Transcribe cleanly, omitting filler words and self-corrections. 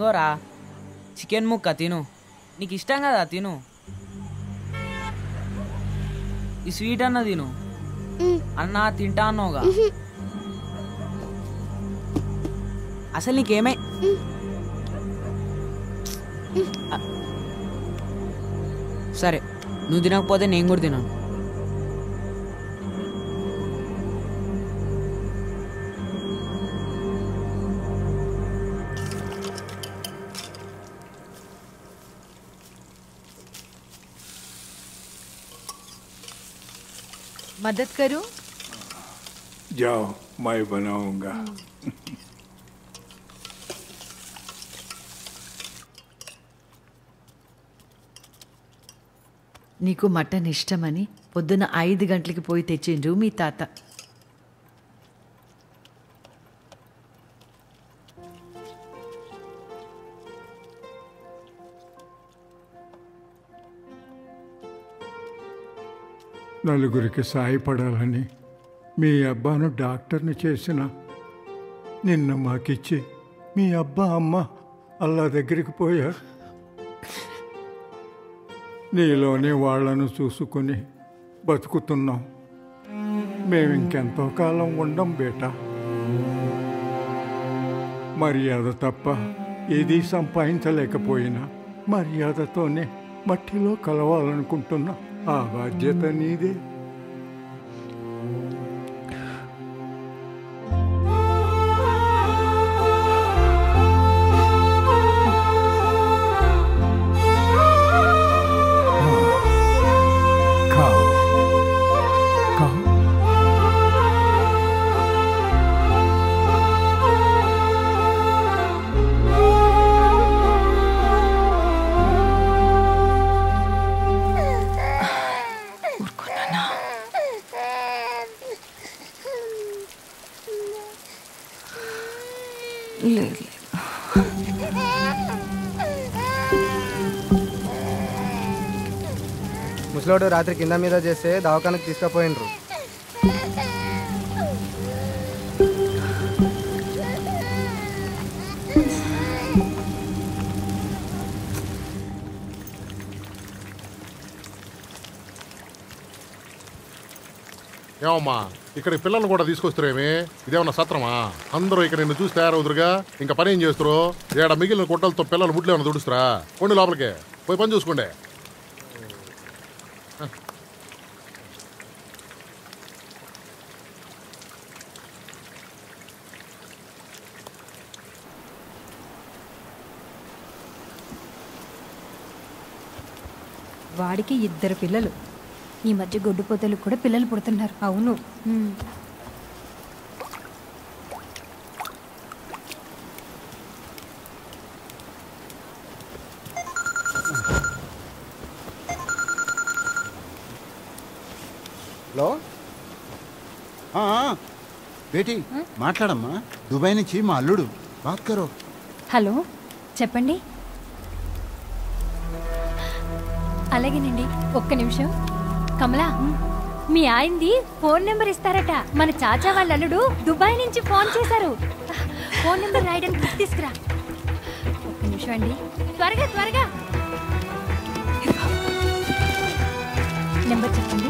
ఇంగోరా chicken ముక్క తిను, నీకు ఇష్టం కదా తిను. ఈ స్వీట్ అన్న తిను. అన్నా తింటా అన్నావుగా. అసలు నీకేమై సరే నువ్వు తినకపోతే నేను కూడా తినాను. मदद करूं? जाओ मैं बनाऊंगा. నీకు మటన్ ఇష్టమని పొద్దున 5 గంటలకి పోయి తెచ్చిండ్రు మీ తాత. నలుగురికి సాయపడాలని మీ అబ్బాను డాక్టర్ని చేసిన నిన్ను మాకిచ్చి మీ అబ్బా అమ్మ అల్లా దగ్గరికి పోయారు. నీలోనే వాళ్లను చూసుకుని బతుకుతున్నాం. మేమింకెంతో కాలం ఉండం బేటా. మర్యాద తప్ప ఏదీ సంపాదించలేకపోయినా మర్యాదతోనే మట్టిలో కలవాలనుకుంటున్నా. ఆ బాధ్యత నీదే. ముసలోడు రాత్రి కింద మీద చేస్తే దవాఖానకు తీసుకుపోయిండ్రు. ఏమమ్మా ఇక్కడ పిల్లల్ని కూడా తీసుకొస్తారేమి? ఇదేమన్నా సత్రమా? అందరూ ఇక్కడ నిన్ను చూసి తయారవుతురుగా. ఇంకా పని ఏం చేస్తారు? ఏడ మిగిలిన గుట్టలతో పిల్లలు ముడ్లు ఏమన్నా దుడుస్తారా? కొండి లోపలికే పోయి పని చూసుకోండి. వాడికి 2 పిల్లలు. ఈ మధ్య గొడ్డుపోతలు కూడా పిల్లలు పుడుతున్నారు. అవును. హలో బేటీ మాట్లాడమ్మా. దుబాయ్ నుంచి మా అల్లుడు బాత్ కరో. హలో చెప్పండి. అలాగేనండి, ఒక్క నిమిషం. కమలా, మీ ఆయనది ఫోన్ నెంబర్ ఇస్తారట. మన చాచా వాళ్ళ అల్లుడు దుబాయ్ నుంచి ఫోన్ చేశారు. ఫోన్ నెంబర్ రాయడానికి తీసుకురా. ఒక్క నిమిషం అండి, త్వరగా నెంబర్ చెప్పండి.